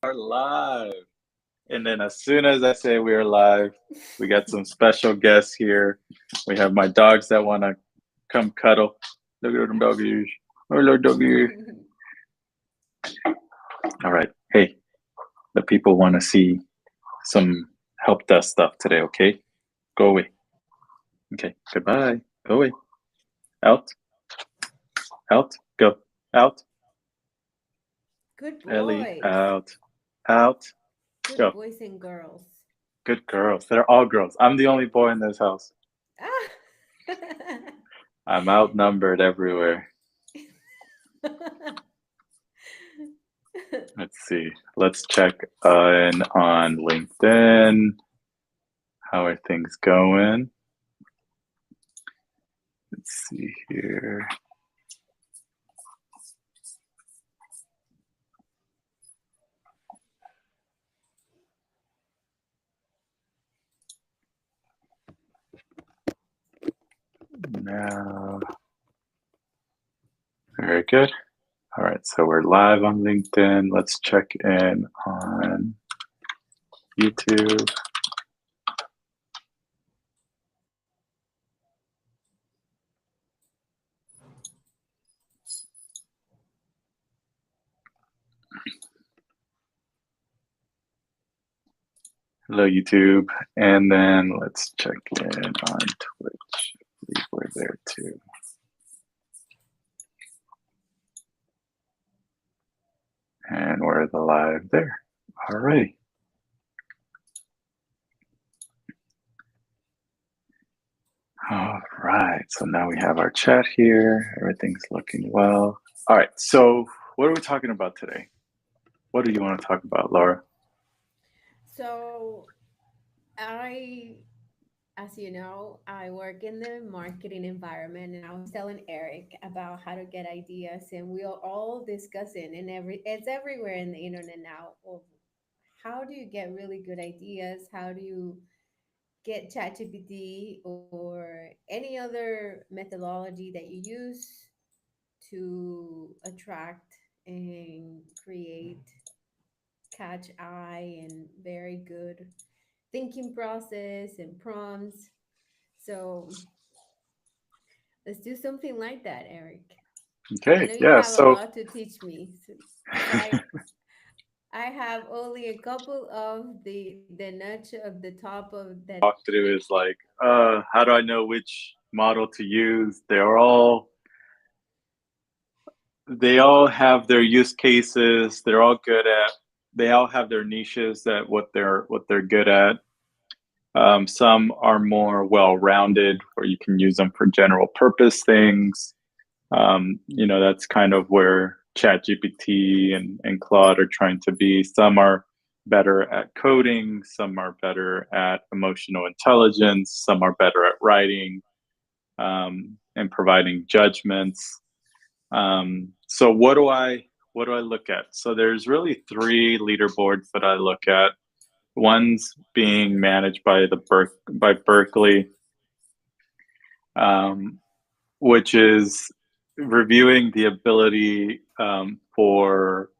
Are live. And then as soon as I say we are live, we got some special guests here. We have my dogs that want to come cuddle. Look at them doggies. Hello, doggy. All right. Hey, the people want to see some help desk stuff today, okay? Go away. Okay, goodbye. Go away. Out. Out. Go. Out. Good Ellie. boys. Out. Out. Good Go. boys and girls. Good girls. They're all girls. I'm the only boy in this house. Ah! I'm outnumbered everywhere. Let's see. Let's check in on LinkedIn. How are things going? Let's see here. Now, very good. All right, so we're live on LinkedIn. Let's check in on YouTube. Hello, YouTube. And then let's check in on Twitch. I believe we're there too. And we're the live there. All right. All right, so now we have our chat here. Everything's looking well. All right, so what are we talking about today? What do you want to talk about, Laura? So, I, as you know, I work in the marketing environment, and I was telling Eric about how to get ideas, and we are all discussing, and it's everywhere in the internet now. Of how do you get really good ideas? How do you get ChatGPT or any other methodology that you use to attract and create catch eye and very good thinking process and prompts. So let's do something like that, Eric. I Okay, know you yeah, have a so lot to teach me because I have only a couple of the notch of the top of that. walk through is like, how do I know which model to use? They all have their use cases. They're all good at. They all have their niches that what they're good at. Some are more well-rounded, where you can use them for general purpose things. That's kind of where ChatGPT and Claude are trying to be. Some are better at coding, some are better at emotional intelligence, some are better at writing and providing judgments. So what do I look at? So there's really three leaderboards that I look at. One's being managed by by Berkeley, um, which is reviewing the ability for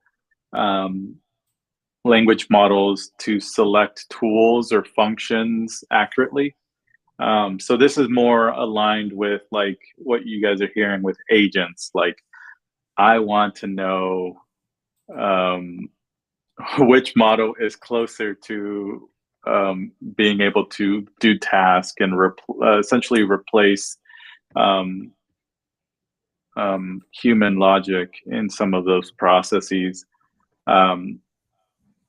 um, language models to select tools or functions accurately. So this is more aligned with like what you guys are hearing with agents. Like I want to know um, which model is closer to being able to do task and essentially replace um, human logic in some of those processes. Um,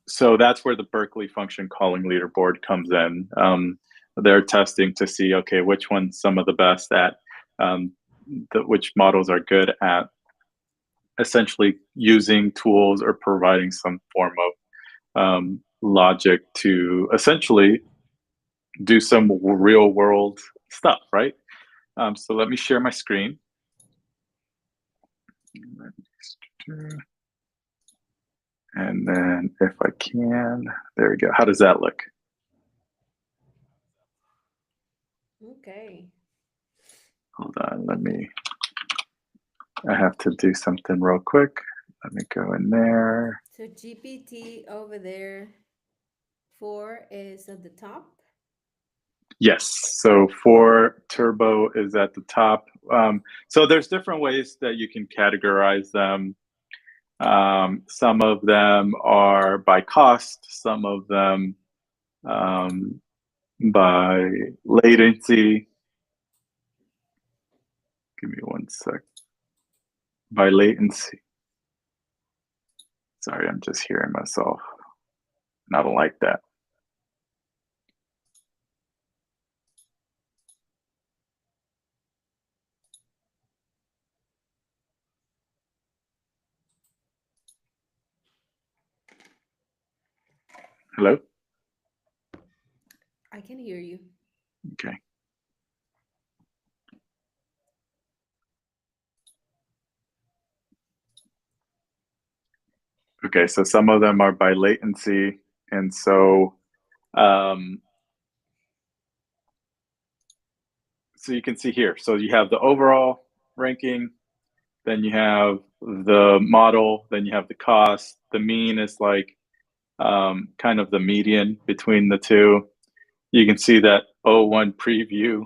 so that's where the Berkeley function calling leaderboard comes in. They're testing to see, okay, which one's some of the best at, um, which models are good at essentially using tools or providing some form of logic to essentially do some real world stuff, right? So let me share my screen. And then if I can, there we go. How does that look? Okay. Hold on, I have to do something real quick. Let me go in there. So GPT over there, 4 is at the top. Yes, so 4 Turbo is at the top. So there's different ways that you can categorize them. Some of them are by cost, some of them by latency. Give me one sec. By latency. Sorry, I'm just hearing myself. And I don't like that. Hello? I can hear you. Okay. Okay, so some of them are by latency. And so so you can see here. So you have the overall ranking, then you have the model, then you have the cost. The mean is like kind of the median between the two. You can see that O1 preview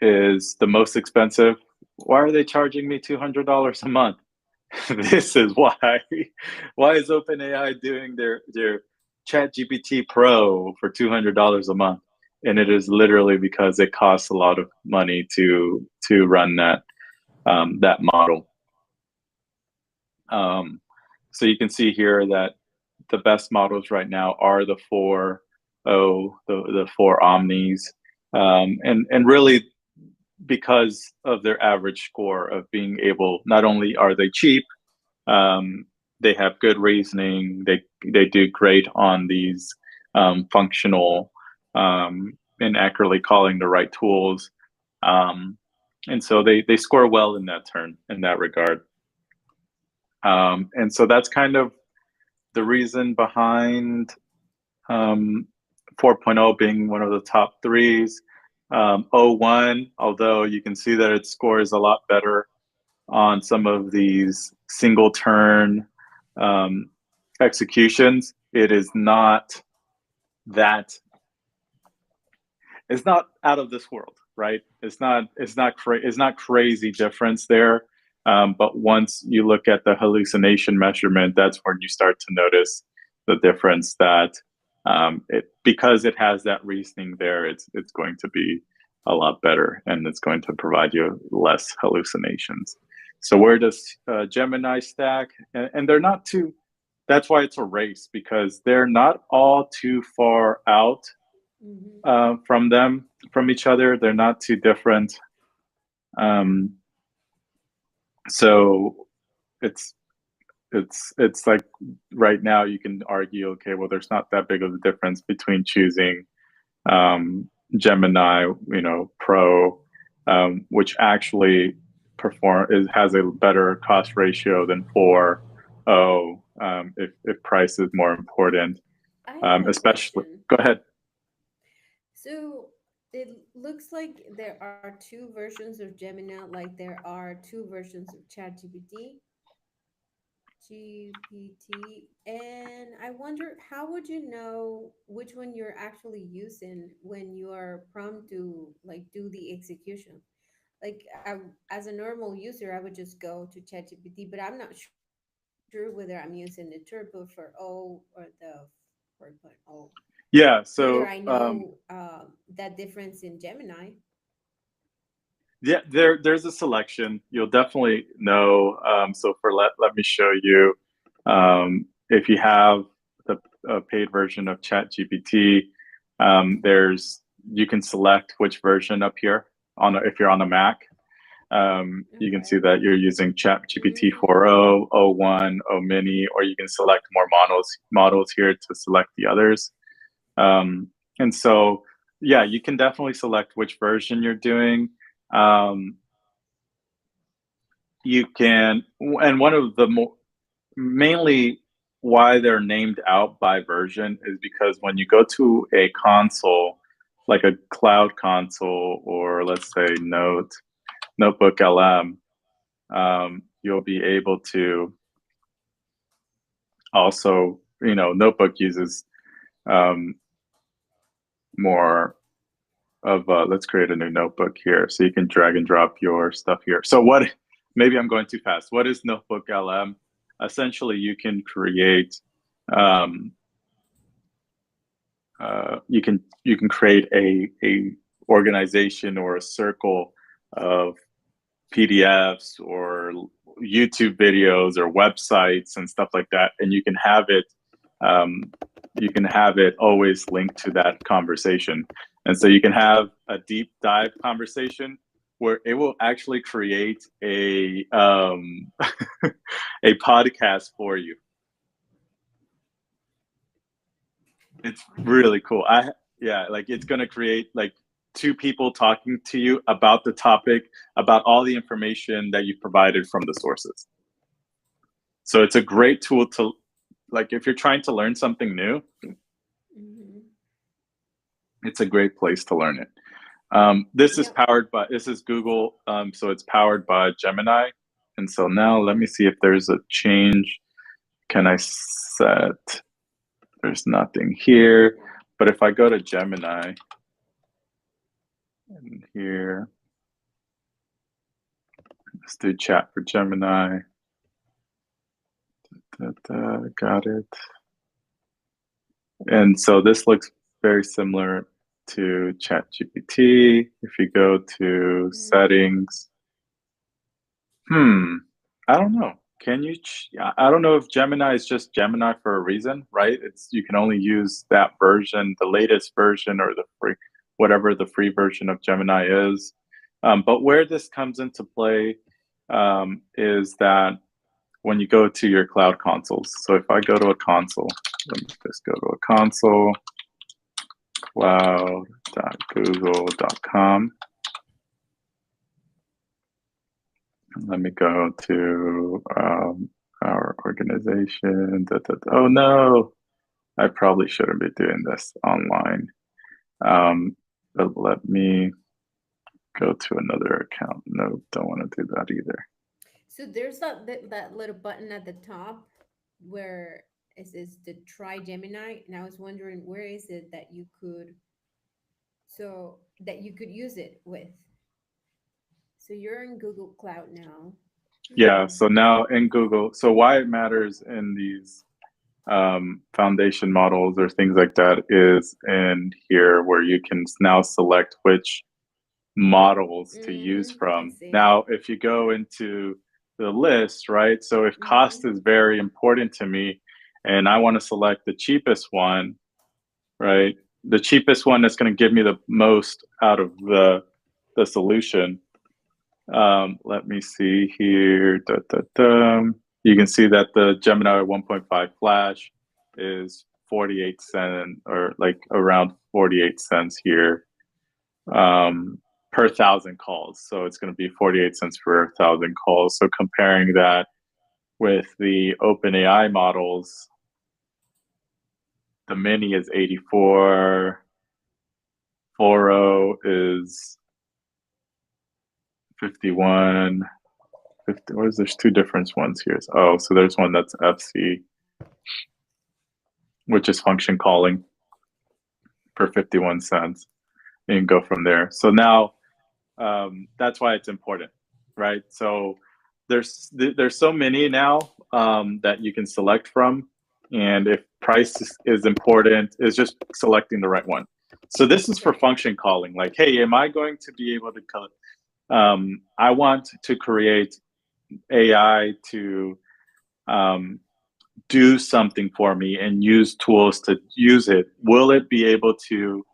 is the most expensive. Why are they charging me $200 a month? This is why. Why is OpenAI doing their ChatGPT Pro for $200 a month? And it is literally because it costs a lot of money to run that model. So you can see here that the best models right now are the 4.0, the 4 Omnis, and really because of their average score of being able, not only are they cheap, um, they have good reasoning. They do great on these functional and accurately calling the right tools, and so they score well in that regard. And so that's kind of the reason behind 4.0 being one of the top threes. 01, although you can see that it scores a lot better on some of these single turn executions, it is not that, it's not out of this world, right? It's not crazy difference there. But once you look at the hallucination measurement, that's when you start to notice the difference that because it has that reasoning there, it's going to be a lot better and it's going to provide you less hallucinations. So where does Gemini stack? And they're not too, that's why it's a race, because they're not all too far out from each other. They're not too different. So it's like right now you can argue, okay, well, there's not that big of a difference between choosing Gemini, Pro, which actually has a better cost ratio than 4.0 if price is more important. I have a Especially, question. go ahead. So it looks like there are two versions of Gemini, like there are two versions of ChatGPT. GPT, and I wonder how would you know which one you're actually using when you are prompt to like do the execution? Like as a normal user, I would just go to ChatGPT, but I'm not sure whether I'm using the Turbo for O or the 4.0. Yeah, Neither I so know that difference in Gemini. yeah, there's a selection. You'll definitely know. So for let me show you. If you have the paid version of ChatGPT, there's you can select which version up here if you're on a Mac. You can see Okay. that you're using ChatGPT Mm, 4.0, O1, O Mini, or you can select more models here to select the others. And so, yeah, you can definitely select which version you're doing. Um, you can, and one of the mainly why they're named out by version is because when you go to a console, like a cloud console, or let's say Notebook LM, you'll be able to also, Notebook uses more of, let's create a new notebook here. So you can drag and drop your stuff here. So maybe I'm going too fast. What is Notebook LM? Essentially, you can create, you can create a organization or a circle of PDFs or YouTube videos or websites and stuff like that, and you can have it always linked to that conversation. And so you can have a deep dive conversation where it will actually create a a podcast for you. It's really cool. Like it's going to create like two people talking to you about the topic, about all the information that you provided from the sources. So it's a great tool to, like, if you're trying to learn something new, it's a great place to learn it. This is Google, so it's powered by Gemini. And so now let me see if there's a change. Can I set? There's nothing here. But if I go to Gemini, and here, let's do chat for Gemini. Got it. And so this looks very similar to ChatGPT. If you go to settings, I don't know. I don't know if Gemini is just Gemini for a reason, right? You can only use that version, the latest version, or whatever the free version of Gemini is. But where this comes into play is that when you go to your cloud consoles. So if I go to a console, let me just go to a console, cloud.google.com. Let me go to our organization. Oh no, I probably shouldn't be doing this online. But let me go to another account. No, don't want to do that either. So there's that little button at the top where it says the try Gemini, and I was wondering where is it that you could use it with. So you're in Google Cloud now. Yeah. So now in Google, so why it matters in these foundation models or things like that is in here where you can now select which models to use from. Now, if you go into the list, right? So if cost is very important to me and I want to select the cheapest one, right? The cheapest one that's going to give me the most out of the solution. Let me see here. You can see that the Gemini 1.5 Flash is 48 cents, or like around 48 cents here per 1,000 calls. So it's going to be 48 cents per 1,000 calls. So comparing that with the OpenAI models, the mini is 84, Foro is 51. There's two different ones here. Oh, so there's one that's FC, which is function calling, for 51 cents. And you can go from there. So now that's why it's important, right? So there's so many now that you can select from. And if price is important, it's just selecting the right one. So this is for function calling. Like, hey, am I going to be able to I want to create AI to do something for me and use tools to use it. Will it be able to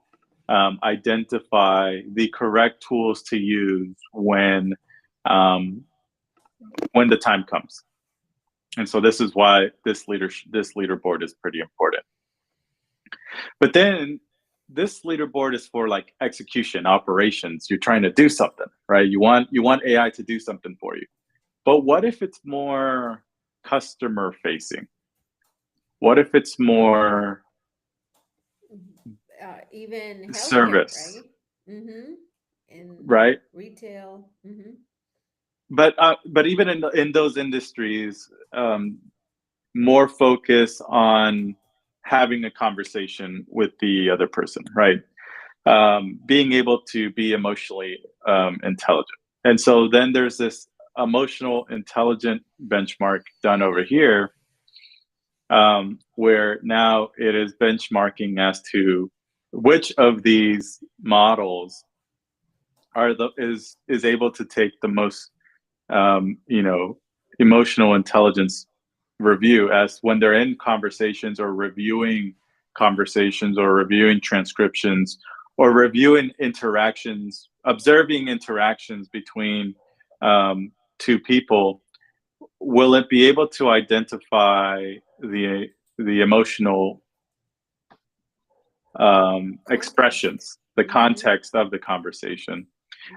identify the correct tools to use when the time comes? And so this is why this leaderboard is pretty important. But then this leaderboard is for like execution, operations. You're trying to do something, right? You want AI to do something for you. But what if it's more customer facing? What if it's more even service, right? And right? retail. but even in those industries, more focus on having a conversation with the other person, right? Being able to be emotionally intelligent. And so then there's this emotional intelligent benchmark done over here, where now it is benchmarking as to which of these models is able to take the most emotional intelligence review, as when they're in conversations or reviewing conversations or reviewing transcriptions or reviewing interactions, observing interactions between two people. Will it be able to identify the emotional expressions, the context of the conversation?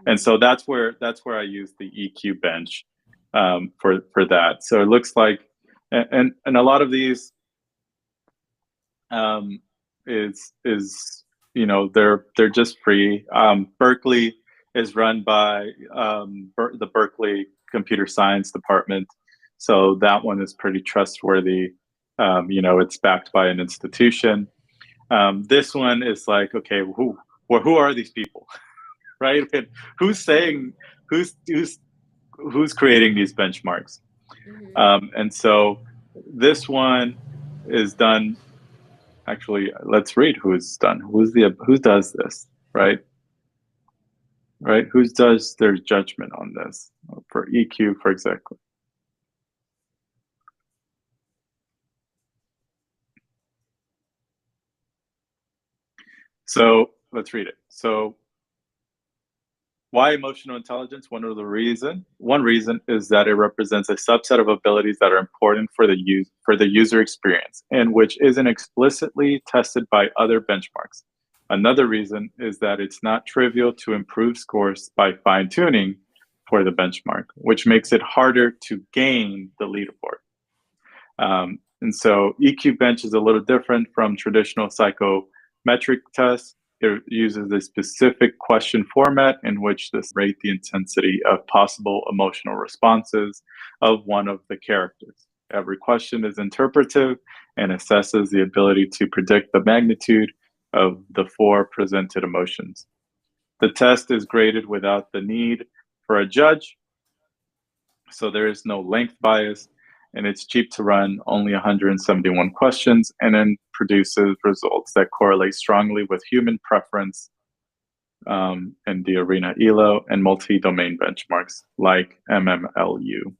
And so that's where I use the EQ bench for that. So it looks like, and a lot of these is they're just free. Berkeley is run by the Berkeley Computer Science Department, so that one is pretty trustworthy. It's backed by an institution. This one is like, okay, who are these people? Right? And who's saying who's creating these benchmarks? And so this one is done. Actually, let's read who's done. Who does this? Right? Who does their judgment on this for EQ, for example? So let's read it. So why emotional intelligence? One reason is that it represents a subset of abilities that are important for the user experience, and which isn't explicitly tested by other benchmarks. Another reason is that it's not trivial to improve scores by fine-tuning for the benchmark, which makes it harder to gain the leaderboard. And so EQ bench is a little different from traditional psychometric tests. It uses a specific question format in which to rate the intensity of possible emotional responses of one of the characters. Every question is interpretive and assesses the ability to predict the magnitude of the four presented emotions. The test is graded without the need for a judge, so there is no length bias, and it's cheap to run, only 171 questions, and then produces results that correlate strongly with human preference in the ARENA ELO and multi-domain benchmarks like MMLU.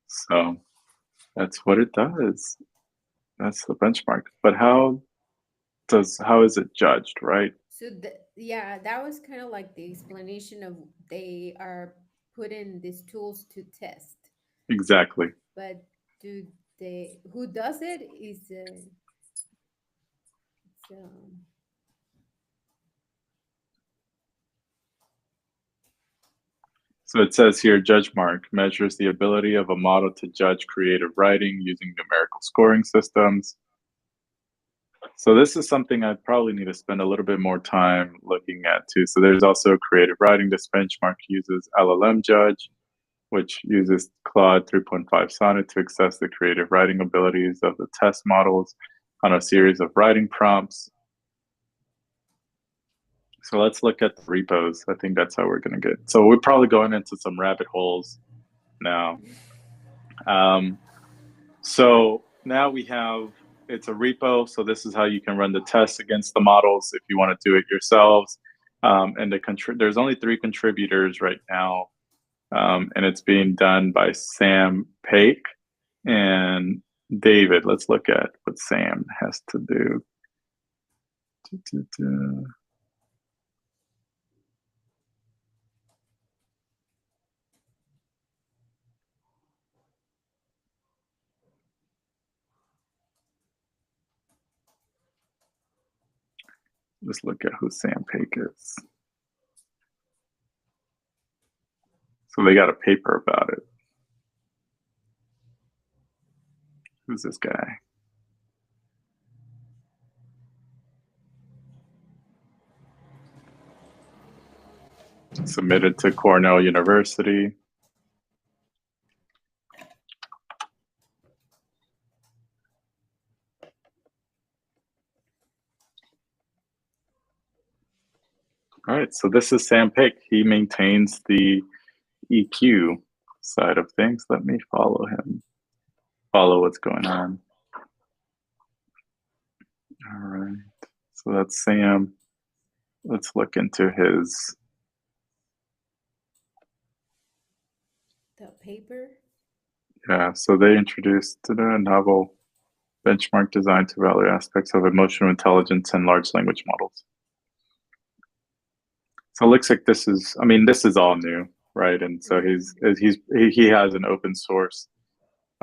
So that's what it does. That's the benchmark. But how is it judged, right? So yeah, that was kind of like the explanation of they are putting these tools to test. Exactly. But do who does it is So it says here, JudgeMark measures the ability of a model to judge creative writing using numerical scoring systems. So this is something I probably need to spend a little bit more time looking at too. So there's also creative writing. This benchmark uses LLM Judge, which uses Claude 3.5 Sonnet to assess the creative writing abilities of the test models on a series of writing prompts. So let's look at the repos. I think that's how we're going to get. So we're probably going into some rabbit holes now. So now we have, it's a repo. So this is how you can run the tests against the models if you want to do it yourselves. And there's only 3 contributors right now. And it's being done by Sam Paik and David. Let's look at what Sam has to do. Let's look at who Sam Paik is. So they got a paper about it. Who's this guy? submitted to Cornell University. All right, so this is Sam Pick. He maintains the EQ side of things. Let me follow him, follow what's going on. All right, so that's Sam. Let's look into his paper. Yeah, so they introduced a novel benchmark design to evaluate aspects of emotional intelligence and large language models. So it looks like this is all new, right? And so he has an open source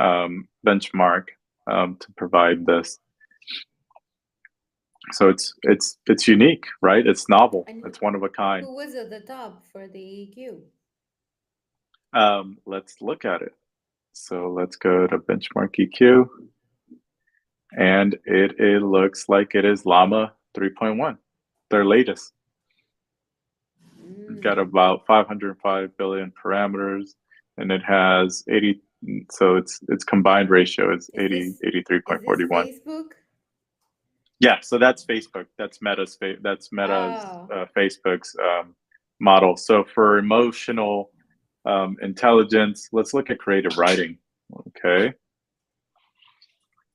benchmark to provide this. So it's unique, right? It's novel. It's one of a kind. Who was at the top for the EQ? Let's look at it. So let's go to benchmark EQ. And it looks like it is Llama 3.1, their latest. It's got about 505 billion parameters, and it has 80. So its combined ratio is 83.41. Facebook? Yeah, so that's Facebook. That's Meta's Facebook's model. So for emotional intelligence, let's look at creative writing. Okay.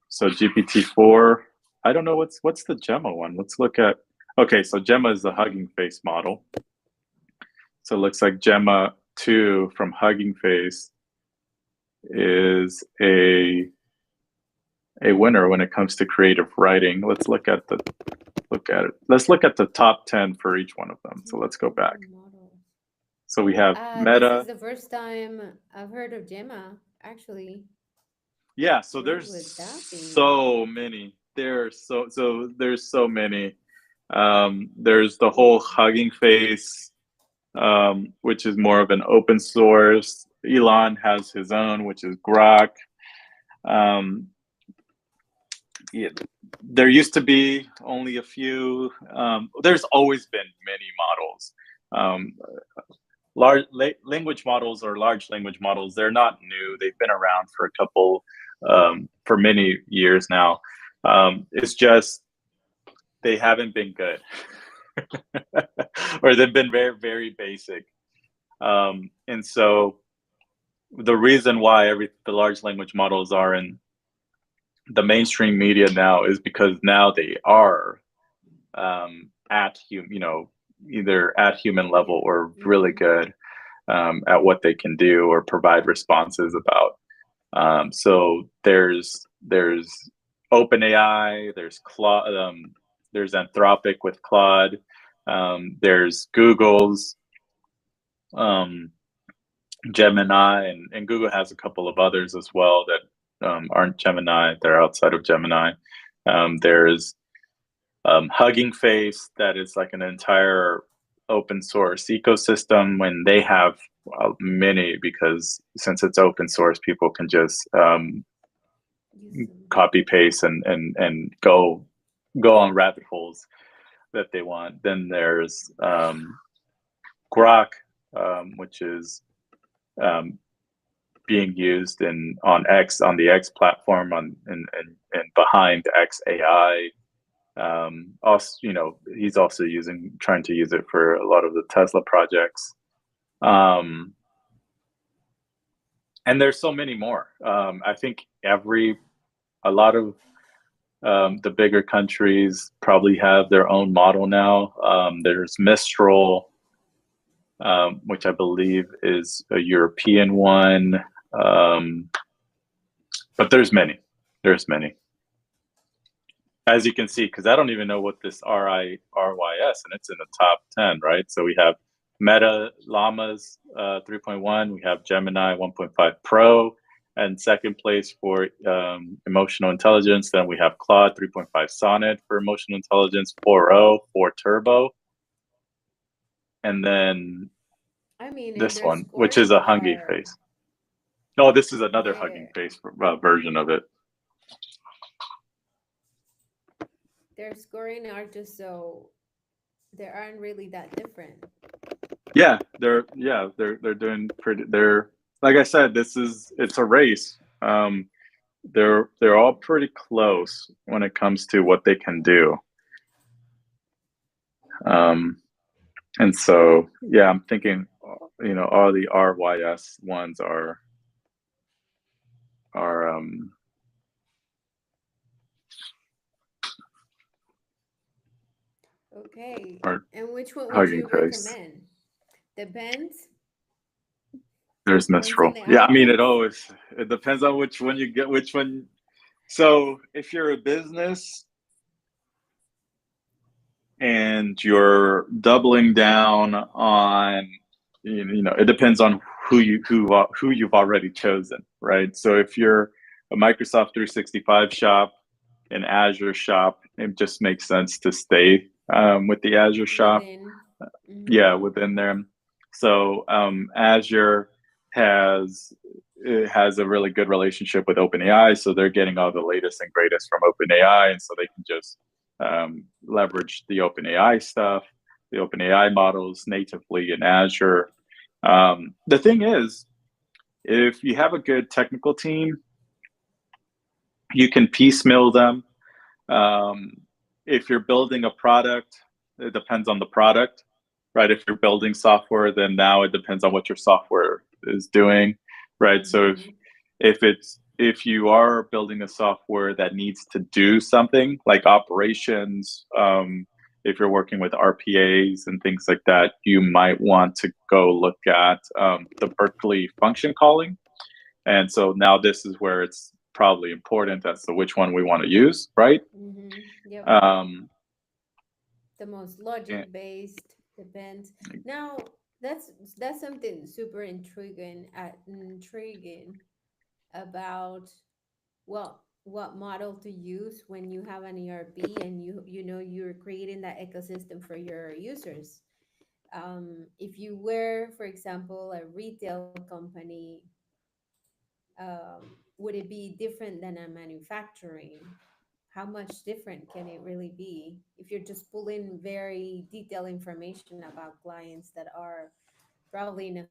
So GPT-4, I don't know what's the Gemma one. Let's look at, okay, so Gemma is the Hugging Face model. So it looks like Gemma 2 from Hugging Face is a winner when it comes to creative writing. Let's look at it. Let's look at the top 10 for each one of them. So let's go back. So we have Meta. This is the first time I've heard of Gemma, actually. Yeah, so there's so many. There's so many. There's the whole Hugging Face, which is more of an open source. Elon has his own, which is Grok. Yeah, there used to be only a few. There's always been many models. Large language models or large language models, they're not new. They've been around for for many years now. It's just they haven't been good, or they've been very, very basic. And so the reason why the large language models are in the mainstream media now is because now they are either at human level or really good at what they can do or provide responses about. So there's OpenAI, there's Claude, there's Anthropic with Claude, there's Google's Gemini, and Google has a couple of others as well that aren't Gemini, they're outside of Gemini. There's Hugging Face, that is like an entire open source ecosystem, when they have many, because since it's open source, people can just copy paste and go on rabbit holes that they want. Then there's Grok, which is being used on the X platform and behind XAI. Also, he's also trying to use it for a lot of the Tesla projects. And there's so many more. I think a lot of the bigger countries probably have their own model now. There's Mistral, which I believe is a European one. But there's many. As you can see, because I don't even know what this RIRYS, and it's in the top 10, right? So we have Meta Llamas 3.1, we have Gemini 1.5 Pro, and second place for emotional intelligence. Then we have Claude 3.5 Sonnet for emotional intelligence, 4.0, 4 Turbo, and then this one, which is a Hugging Face. No, this is another Hugging Face version of it. Their scoring are just so they aren't really that different. They're doing pretty. They're like I said, it's a race. They're all pretty close when it comes to what they can do. Um, and so yeah, I'm thinking, all the RYS ones are Okay. are And which one would Hugging you Face. recommend? Depends. There's Depends on Mistral. the Yeah, I mean audience. it depends on which one you get, which one. So if you're a business and you're doubling down on, it depends on who you've already chosen, right? So if you're a Microsoft 365 shop, an Azure shop, it just makes sense to stay with the Azure shop. Within. Mm-hmm. Yeah, within them. So Azure has it has a really good relationship with OpenAI, so they're getting all the latest and greatest from OpenAI, and so they can just leverage the OpenAI stuff, the OpenAI models natively in Azure. The thing is, if you have a good technical team, you can piecemeal them. Um, if you're building a product, it depends on the product, right? If you're building software, then now it depends on what your software is doing, right? So Mm-hmm. if you are building a software that needs to do something like operations, if you're working with RPAs and things like that, you might want to go look at the Berkeley function calling. And so now this is where it's probably important as to which one we want to use, right? Mm-hmm. Yep. Um, The most and, logic based depends. Now that's something super intriguing about what model to use when you have an ERP and you're creating that ecosystem for your users. If you were, for example, a retail company, would it be different than a manufacturing? How much different can it really be if you're just pulling very detailed information about clients that are probably in a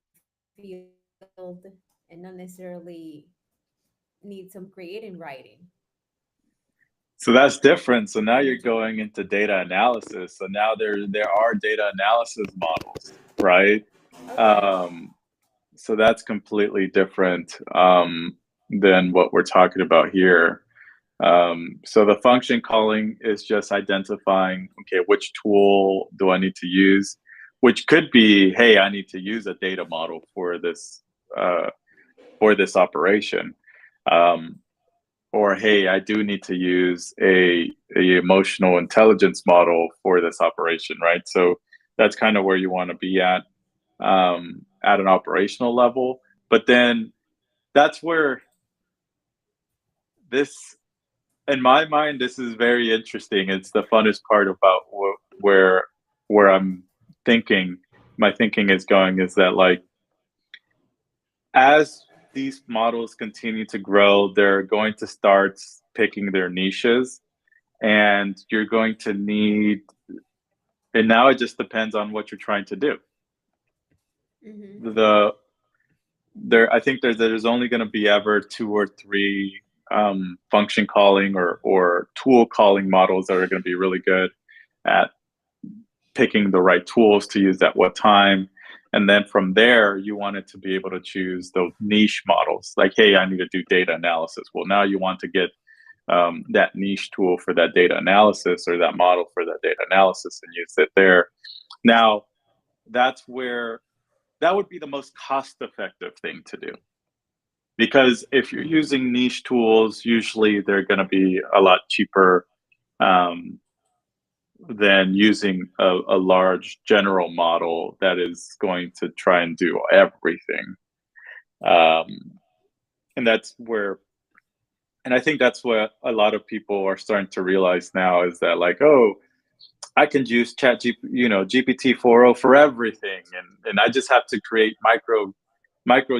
field and not necessarily need some creative writing? so that's different. So What now would you're you do? going into data analysis. So now there are data analysis models, right? Okay. Um, so that's completely different than what we're talking about here. So the function calling is just identifying, okay, which tool do I need to use? Which could be, hey, I need to use a data model uh, for this operation. Um, or hey, I do need to use a emotional intelligence model for this operation, right? So that's kind of where you want to be at an operational level. But then that's where this, in my mind, this is very interesting. It's the funnest part about where I'm thinking, my thinking is going is that like as these models continue to grow, they're going to start picking their niches, and you're going to need, and now it just depends on what you're trying to do. Mm-hmm. The I think there's only going to be ever two or three function calling or tool calling models that are going to be really good at picking the right tools to use at what time. And then from there, you wanted to be able to choose those niche models. Like, hey, I need to do data analysis. Well, now you want to get that niche tool for that data analysis or that model for that data analysis and use it there. Now, that's where that would be the most cost effective thing to do. Because if you're using niche tools, usually they're going to be a lot cheaper um, than using a large general model that is going to try and do everything. Um, and that's where, and I think that's what a lot of people are starting to realize now is that like, oh, I can use GPT 4.0 for everything, and I just have to create micro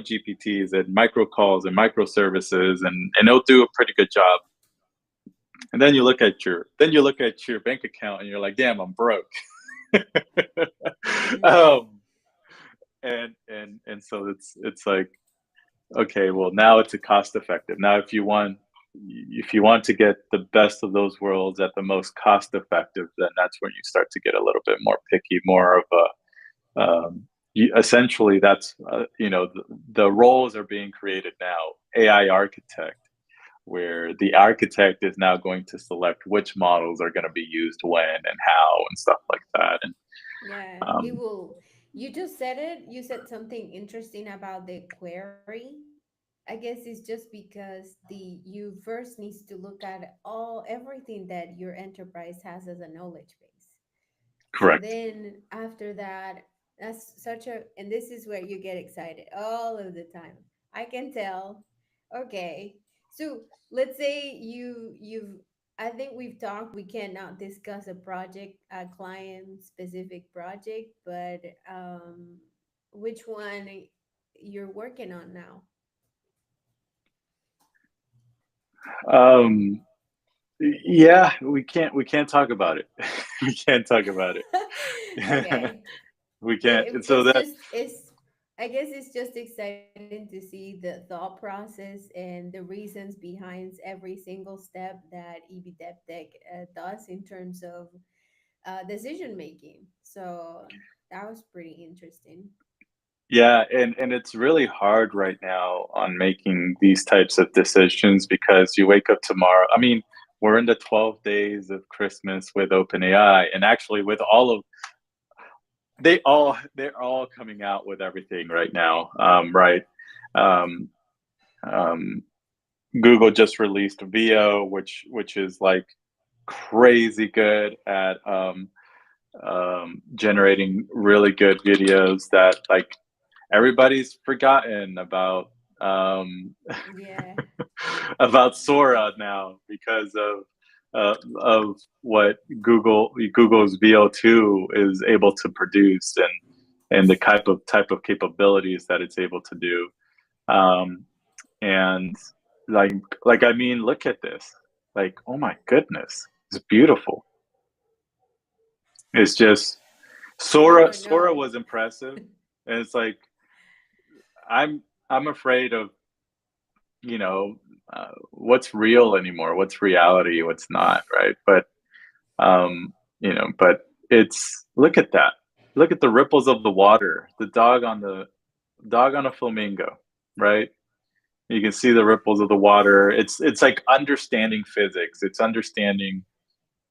GPTs and micro calls and microservices, and it'll do a pretty good job. And then you look at your bank account and you're like, damn, I'm broke. Mm-hmm. um, and so it's like, okay, well, now it's a cost effective. Now if you want to get the best of those worlds at the most cost effective, then that's when you start to get a little bit more picky, more of a essentially that's the roles are being created now. AI architect, where the architect is now going to select which models are going to be used when and how and stuff like that. And Yeah, it um, will. You just said it. You said something interesting about the query. I guess it's just because the you first needs to look at everything that your enterprise has as a knowledge base. So correct. then after that, that's such a, and this is where you get excited all of the time. I can tell. Okay. So let's say I think we've talked, we cannot discuss a project, a client specific project, but which one you're working on now? Um, yeah, we can't talk about it. We can't talk about it. Okay. We can't. And so It's that just it's I guess it's just exciting to see the thought process and the reasons behind every single step that EB DevTech does in terms of decision making. So that was pretty interesting. yeah, and it's really hard right now on making these types of decisions because you wake up tomorrow. I mean, we're in the 12 days of Christmas with OpenAI, and actually with all of they're all coming out with everything right now, right? Um, um, Google just released VO, which is like crazy good at generating really good videos that like everybody's forgotten um, Yeah. about Sora now because of what Google's VO2 is able to produce and the type of capabilities that it's able to do. Um, and like I mean, look at this. Like, oh my goodness, it's beautiful. It's just Sora. Oh Sora no. was impressive, and it's like I'm afraid of you know what's real anymore, what's reality, what's not, right? But but it's look at that. Look at the ripples of the water. The dog on a flamingo, right? You can see the ripples of the water. It's like understanding physics. It's understanding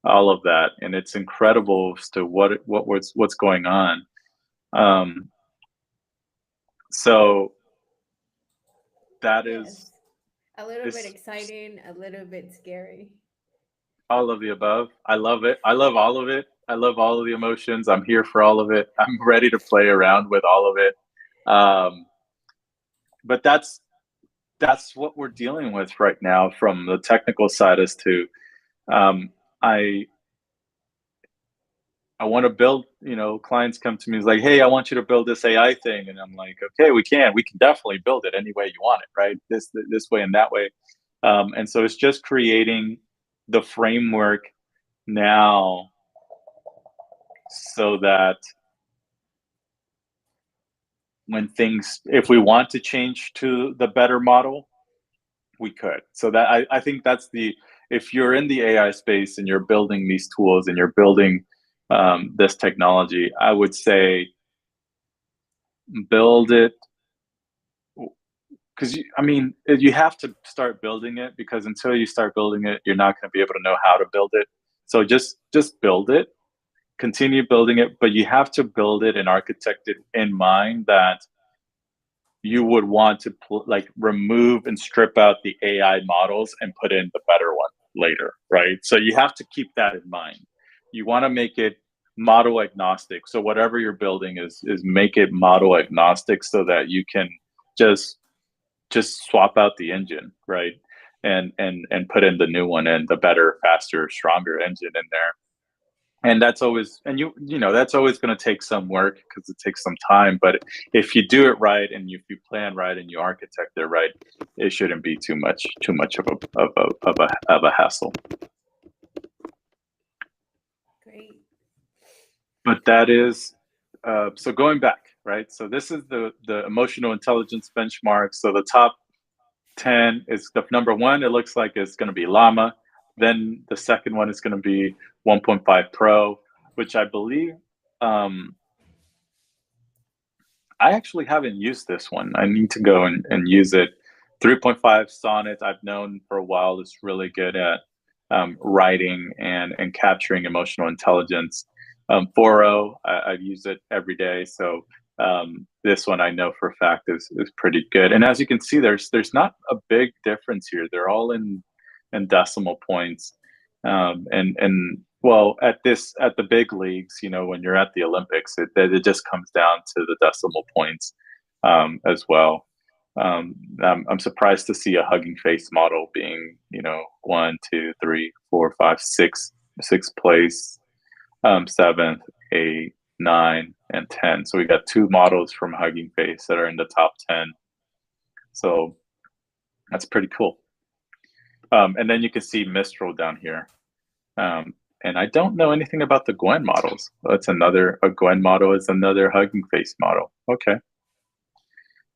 all of that, and it's incredible as to what's going on. Um, so that Yes. A little bit is exciting, a little bit scary. all of the above. I love it. I love all of it. I love all of the emotions. I'm here for all of it. I'm ready to play around with all of it. Um, but that's what we're dealing with right now from the technical side as to um, I I want to build, clients come to me, is like, hey, I want you to build this AI thing. And I'm like, okay, we can definitely build it any way you want it, right? This way and that way. And so it's just creating the framework now so that if we want to change to the better model, we could. So that I think if you're in the AI space and you're building these tools and you're building this technology, I would say build it because you have to start building it because until you start building it, you're not going to be able to know how to build it. So just build it, continue building it, but you have to build it and architect it in mind that you would want to remove and strip out the AI models and put in the better one later, right? So you have to keep that in mind. You want to make it model agnostic. So whatever you're building is make it model agnostic so that you can just swap out the engine, right? And put in the new one and the better, faster, stronger engine in there. And that's always that's always going to take some work because it takes some time. But if you do it right and if you plan right and you architect it right, it shouldn't be too much of a hassle. Great. But that is so going back. right? So this is the emotional intelligence benchmark. So the top 10 is the number one. It looks like it's going to be Llama. Then the second one is going to be 1.5 Pro, which I believe I actually haven't used this one. I need to go and use it. 3.5 Sonnet, I've known for a while, is really good at writing and capturing emotional intelligence. 4.0, I've used it every day. So this one I know for a fact is pretty good. And as you can see, there's not a big difference here. They're all in decimal points. And well, at the big leagues, when you're at the Olympics, it just comes down to the decimal points as well. I'm surprised to see a Hugging Face model being, 1, 2, 3, 4, 5, 6, sixth place, seventh, 8, 9, and 10. So we got 2 models from Hugging Face that are in the top 10. So that's pretty cool. And then you can see Mistral down here. And I don't know anything about the Gwen models. A Gwen model is another Hugging Face model. Okay.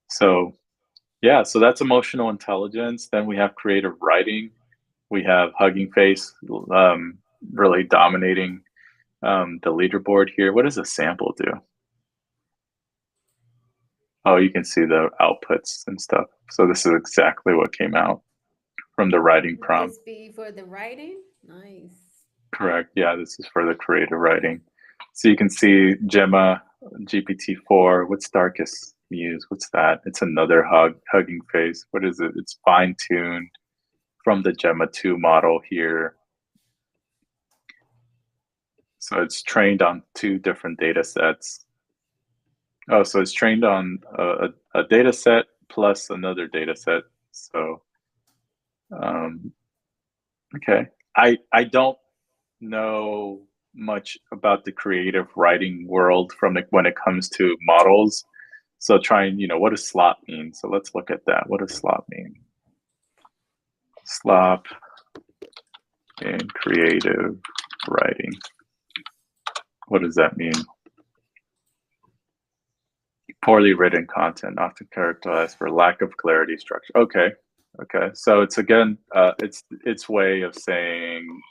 So yeah, so that's emotional intelligence. Then we have creative writing. We have Hugging Face really dominating the leaderboard here. What does a sample do? Oh, you can see the outputs and stuff. So this is exactly what came out from the writing prompt. This be for the writing? Nice. Correct. Yeah, this is for the creative writing. So you can see Gemma, GPT-4. What's Darkest Muse? What's that? It's another Hugging Face. What is it? It's fine-tuned from the Gemma 2 model here. So it's trained on 2 different data sets. Oh, so it's trained on a data set plus another data set. So, okay. I don't know much about the creative writing world when it comes to models. So what does slop mean? So let's look at that. What does slop mean? Slop in creative writing. What does that mean? Poorly written content, often characterized for lack of clarity, structure. Okay. So it's again, its way of saying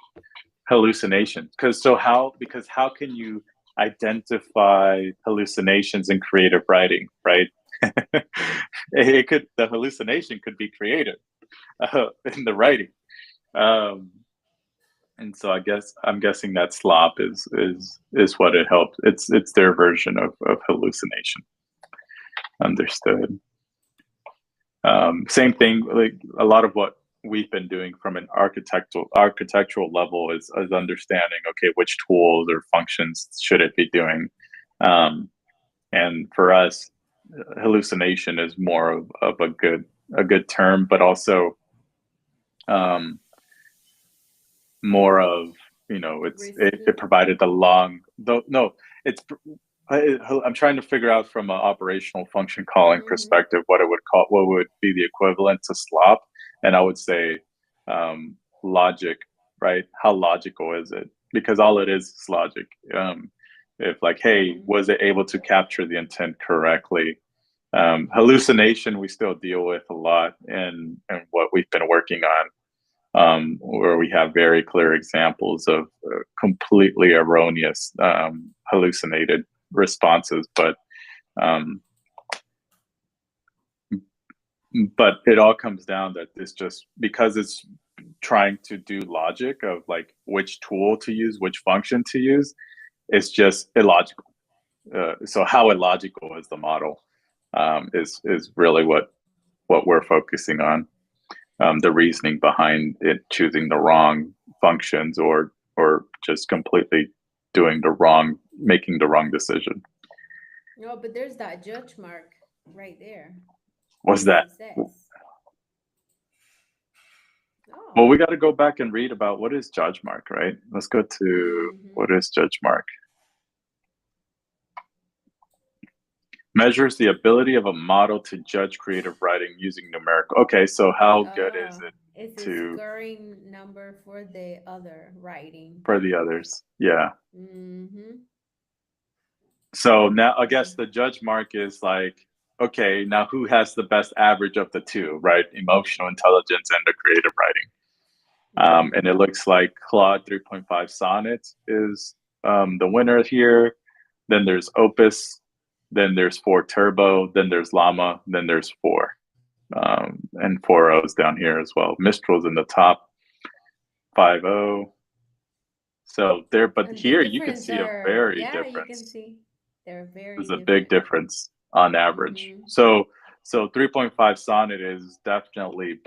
hallucination. Because how can you identify hallucinations in creative writing, right? The hallucination could be creative in the writing. And so I'm guessing that slop is what it helps. It's their version of hallucination. Understood. Same thing, like a lot of what we've been doing from an architectural level is understanding, okay, which tools or functions should it be doing. And for us, hallucination is more of a good term, but also more of, it provided I'm trying to figure out from an operational function calling perspective what would be the equivalent to slop, and I would say logic, right? How logical is it? Because all it is logic. If like, hey, was it able to capture the intent correctly? Hallucination we still deal with a lot in what we've been working on, where we have very clear examples of completely erroneous hallucinated responses, but it all comes down that it's just because it's trying to do logic of like which tool to use, which function to use, it's just illogical. So how illogical is the model is really what we're focusing on. The reasoning behind it choosing the wrong functions or just completely making the wrong decision. No, but there's that judge mark right there. What's that? Oh. Well, we got to go back and read about what is judge mark, right? Let's go to what is judge mark. Measures the ability of a model to judge creative writing using numerical. Okay, so how good is it? It's a scoring number for the other writing. For the others, yeah. So now I guess the judge mark is like, okay, now who has the best average of the two, right? Emotional intelligence and the creative writing. And it looks like Claude 3.5 Sonnet is the winner here. Then there's Opus, then there's 4 Turbo, then there's Llama, then there's 4. And 4.0 is down here as well. Mistral's in the top 5.0. So there, but And the here you can difference see a are, very yeah, you can difference. see they're very There's a big different. difference on average. Mm-hmm. So 3.5 Sonnet is definitely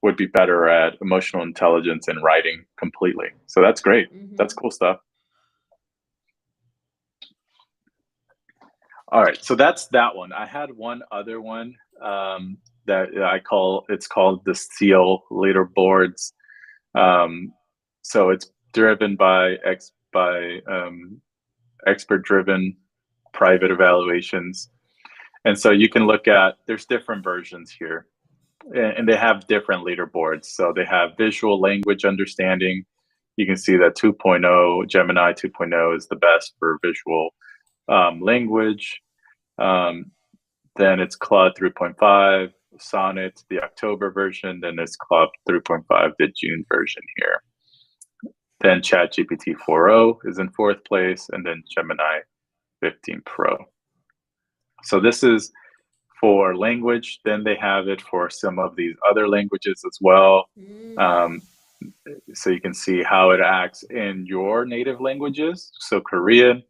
would be better at emotional intelligence and writing completely. So that's great. That's Mm-hmm. cool stuff. All right, so that's that one. I had one other one that it's called the SEAL leaderboards. So it's driven by expert driven private evaluations. And so you can look at, there's different versions here, and they have different leaderboards. So they have visual language understanding. You can see that 2.0, Gemini 2.0 is the best for visual language. Then it's Claude 3.5, Sonnet, the October version. Then it's Claude 3.5, the June version here. Then ChatGPT 4.0 is in 4th place, and then Gemini 15 Pro. So this is for language. Then they have it for some of these other languages as well. So you can see how it acts in your native languages. So Korean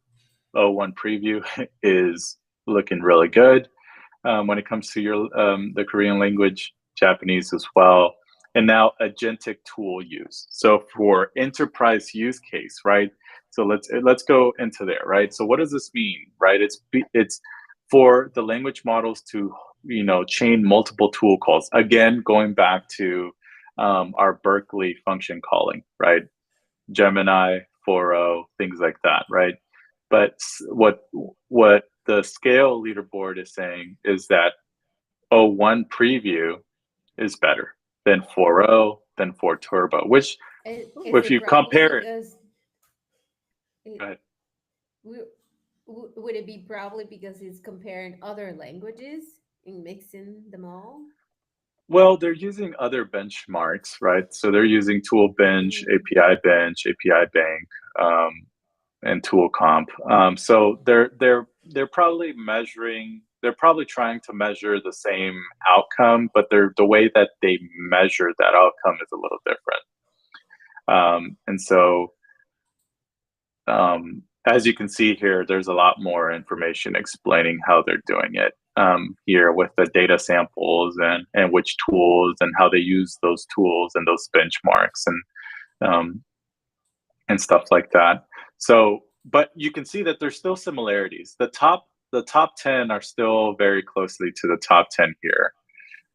0.1 preview is looking really good when it comes to your the Korean language, Japanese as well. And now agentic tool use. So for enterprise use case, right? So let's go into there, right? So what does this mean, right? It's for the language models to chain multiple tool calls. Again, going back to our Berkeley function calling, right? Gemini 4.0, things like that, right? But what the scale leaderboard is saying is that 0.1 preview is better than 4.0, than 4 Turbo, which Is if it you probably compare it, because go it, ahead. would it be probably because it's comparing other languages and mixing them all? Well, they're using other benchmarks, right? So they're using Tool Bench, Mm. Bench, API Bank, and Tool Comp. So they're probably measuring. They're probably trying to measure the same outcome, but the way that they measure that outcome is a little different. And so, as you can see here, there's a lot more information explaining how they're doing it here with the data samples and which tools and how they use those tools and those benchmarks and stuff like that. So, but you can see that there's still similarities. The top 10 are still very closely to the top 10 here.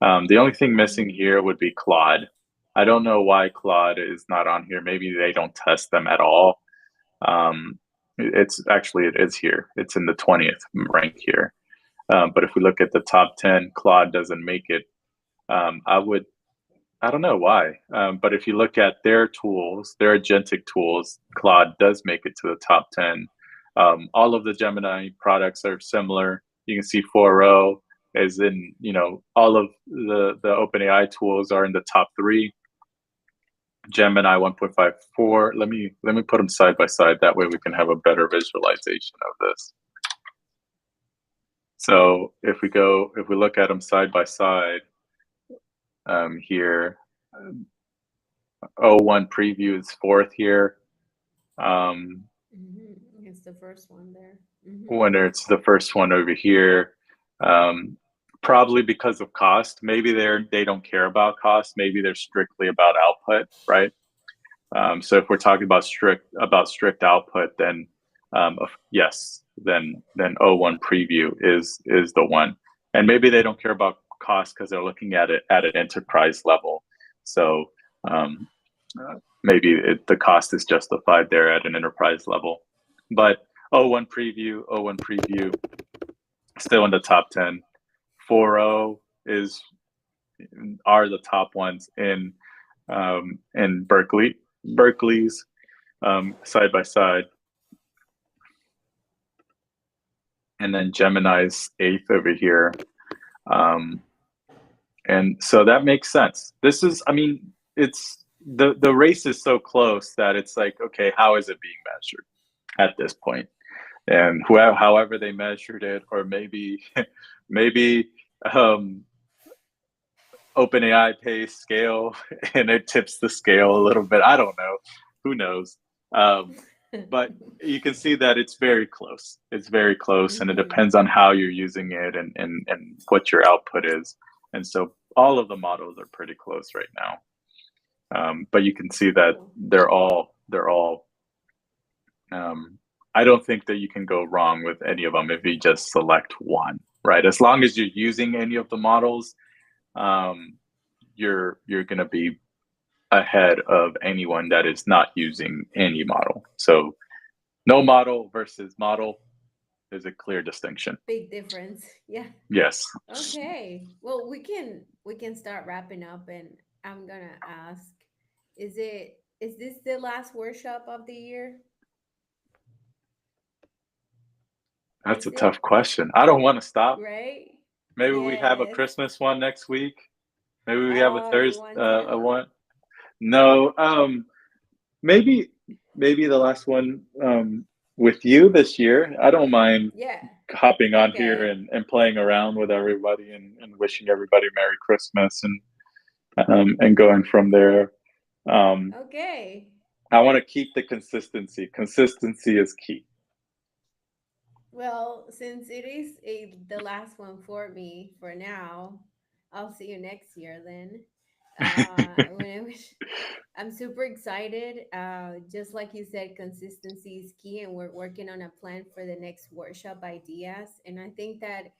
The only thing missing here would be Claude. I don't know why Claude is not on here. Maybe they don't test them at all. It is here. It's in the 20th rank here. But if we look at the top 10, Claude doesn't make it. I don't know why. But if you look at their tools, their agentic tools, Claude does make it to the top 10. All of the Gemini products are similar. You can see 4.0 is in, all of the OpenAI tools are in the top 3. Gemini 1.54. Let me put them side by side. That way we can have a better visualization of this. So if we look at them side by side here, 0.1 preview is 4th here. It's the first one there. When it's the first one over here, probably because of cost. Maybe they don't care about cost. Maybe they're strictly about output, right? So if we're talking about strict output, then yes, then 0.1 preview is the one. And maybe they don't care about cost because they're looking at it at an enterprise level. So maybe the cost is justified there at an enterprise level. But 0.1 preview, still in the top 10. 4.0 are the top ones in Berkeley's side by side. and then Gemini's eighth over here. And so that makes sense. This is, I mean, it's the race is so close that it's like, okay, how is it being measured at this point? And whoever, however they measured it, or maybe, maybe OpenAI pays scale and it tips the scale a little bit. I don't know. Who knows? But you can see that it's very close. It's very close, and it Mhm. depends on how you're using it and what your output is. And so all of the models are pretty close right now. But you can see that Cool. they're all. I don't think that you can go wrong with any of them if you just select one, right? As long as you're using any of the models, um, you're going to be ahead of anyone that is not using any model. So no model versus model is a clear distinction. Big difference. Yeah. Yes. Okay. Well, we can start wrapping up, and I'm gonna ask, is this the last workshop of the year? That's Is a tough it? question. I don't want to stop. Right? Maybe we have a Yes. Christmas one next week. Maybe we have a Oh, you Thursday want a to? one. No, maybe maybe the last one with you this year. I don't mind Yeah. hopping on here Okay. and playing around with everybody and wishing everybody Merry Christmas and going from there. Um, Okay. I want to keep the consistency. Consistency is key. Well, since it is the last one for me for now, I'll see you next year then. When I wish, I'm super excited. Just like you said, consistency is key, and we're working on a plan for the next workshop ideas. And I think that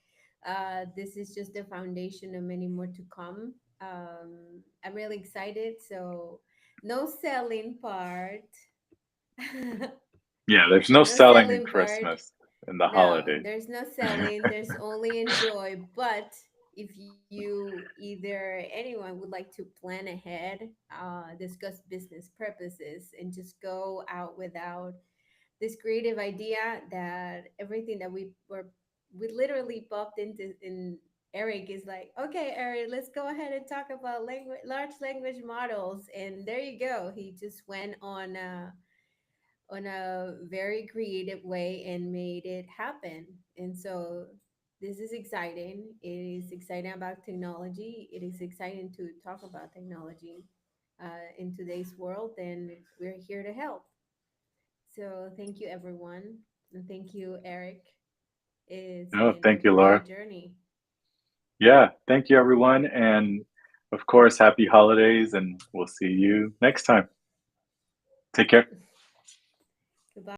this is just the foundation of many more to come. I'm really excited. So, no selling part. Yeah, there's no No selling in selling part. Christmas and the No, holidays. there's no selling, there's only enjoy. But if you either anyone would like to plan ahead, discuss business purposes, and just go out without this creative idea that everything that we literally popped into in Eric is like, okay, Eric, let's go ahead and talk about large language models, and there you go. He just went on a very creative way and made it happen. And so this is exciting. It is exciting about technology. It is exciting to talk about technology in today's world, and we're here to help. So thank you, everyone. And thank you, Eric. It's Oh, been thank a you, Laura. great journey. Yeah, thank you, everyone. And of course, happy holidays, and we'll see you next time. Take care.